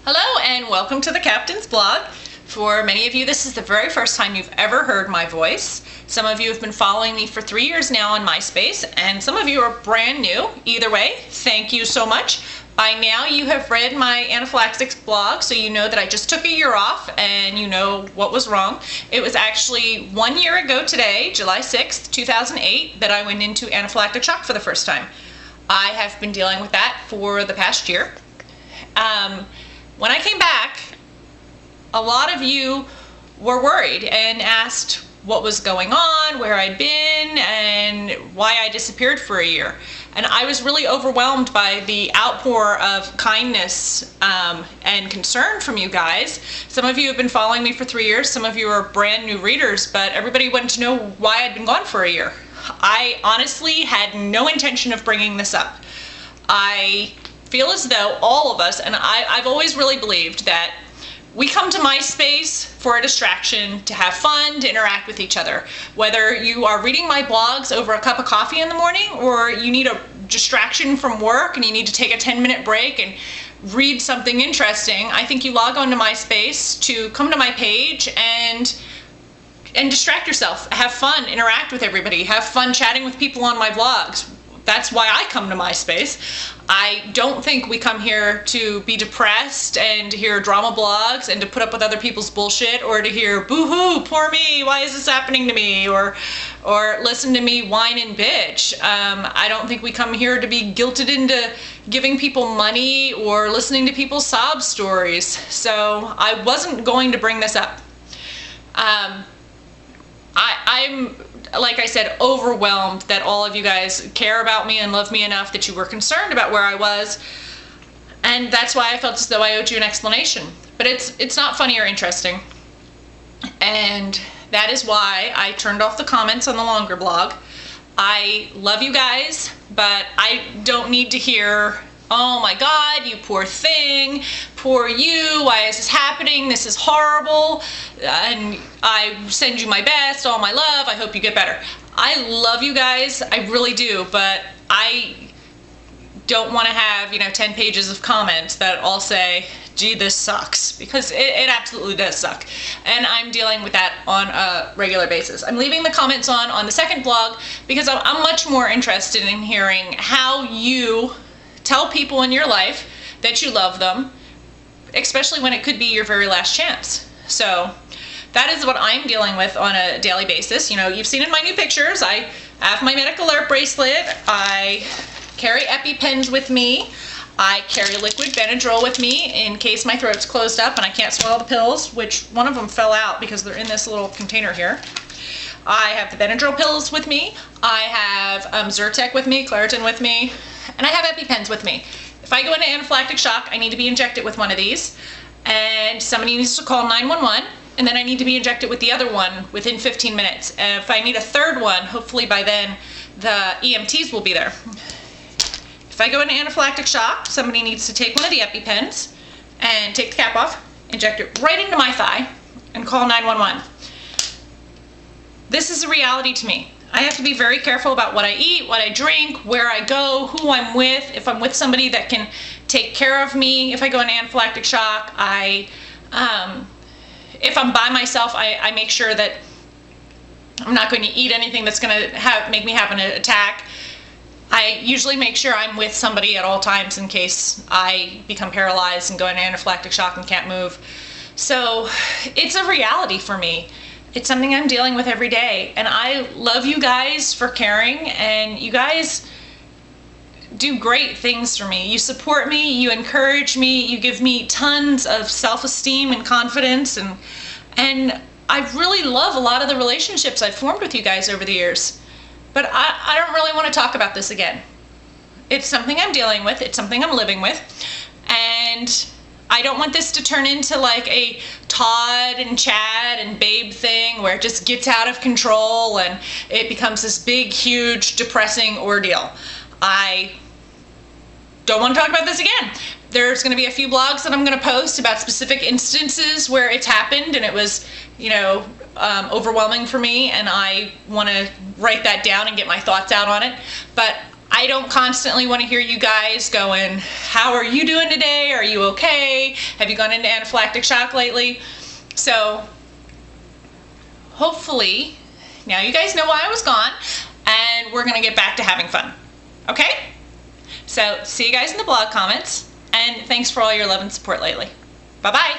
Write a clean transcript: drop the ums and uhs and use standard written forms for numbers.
Hello and welcome to the Captain's Blog. For many of you, this is the very first time you've ever heard my voice. Some of you have been following me for 3 years now on MySpace, and some of you are brand new. Either way, thank you so much. By now you have read my anaphylaxis blog, so you know that I just took a year off and you know what was wrong. It was actually 1 year ago today, July 6th, 2008, that I went into anaphylactic shock for the first time. I have been dealing with that for the past year. When I came back, a lot of you were worried and asked what was going on, where I'd been, and why I disappeared for a year. And I was really overwhelmed by the outpour of kindness and concern from you guys. Some of you have been following me for 3 years, some of you are brand new readers, but everybody wanted to know why I'd been gone for a year. I honestly had no intention of bringing this up. I feel as though all of us, and I've always really believed that we come to MySpace for a distraction, to have fun, to interact with each other. Whether you are reading my blogs over a cup of coffee in the morning, or you need a distraction from work and you need to take a 10-minute break and read something interesting, I think you log on to MySpace to come to my page and distract yourself, have fun, interact with everybody, have fun chatting with people on my blogs. That's why I come to MySpace. I don't think we come here to be depressed and to hear drama blogs and to put up with other people's bullshit, or to hear boo-hoo, poor me, why is this happening to me, or listen to me whine and bitch. I don't think we come here to be guilted into giving people money or listening to people's sob stories. So I wasn't going to bring this up. I'm, like I said, overwhelmed that all of you guys care about me and love me enough that you were concerned about where I was, and that's why I felt as though I owed you an explanation. But it's not funny or interesting, and that is why I turned off the comments on the longer blog. I love you guys, but I don't need to hear, oh my God, you poor thing, poor you, why is this happening, this is horrible, and I send you my best, all my love, I hope you get better. I love you guys, I really do, but I don't want to have, 10 pages of comments that all say, gee, this sucks, because it absolutely does suck. And I'm dealing with that on a regular basis. I'm leaving the comments on the second blog because I'm much more interested in hearing how you tell people in your life that you love them, especially when it could be your very last chance. So that is what I'm dealing with on a daily basis. You've seen in my new pictures, I have my medical alert bracelet, I carry EpiPens with me, I carry liquid Benadryl with me in case my throat's closed up and I can't swallow the pills, which one of them fell out because they're in this little container here. I have the Benadryl pills with me, I have Zyrtec with me, Claritin with me, and I have EpiPens with me. If I go into anaphylactic shock, I need to be injected with one of these, and somebody needs to call 911, and then I need to be injected with the other one within 15 minutes. And if I need a third one, hopefully by then the EMTs will be there. If I go into anaphylactic shock, somebody needs to take one of the EpiPens and take the cap off, inject it right into my thigh, and call 911. This is a reality to me. I have to be very careful about what I eat, what I drink, where I go, who I'm with. If I'm with somebody that can take care of me, if I go into anaphylactic shock, if I'm by myself, I make sure that I'm not going to eat anything that's going to make me have an attack. I usually make sure I'm with somebody at all times in case I become paralyzed and go into anaphylactic shock and can't move. So it's a reality for me. It's something I'm dealing with every day, and I love you guys for caring, and you guys do great things for me. You support me, you encourage me, you give me tons of self-esteem and confidence, and I really love a lot of the relationships I've formed with you guys over the years. But I don't really want to talk about this again. It's something I'm dealing with, it's something I'm living with, and I don't want this to turn into like a Todd and Chad and Babe thing where it just gets out of control and it becomes this big, huge, depressing ordeal. I don't want to talk about this again. There's going to be a few blogs that I'm going to post about specific instances where it's happened and it was, overwhelming for me, and I want to write that down and get my thoughts out on it. But I don't constantly want to hear you guys going, how are you doing today? Are you okay? Have you gone into anaphylactic shock lately? So hopefully now you guys know why I was gone, and we're going to get back to having fun. Okay? So see you guys in the blog comments, and thanks for all your love and support lately. Bye-bye.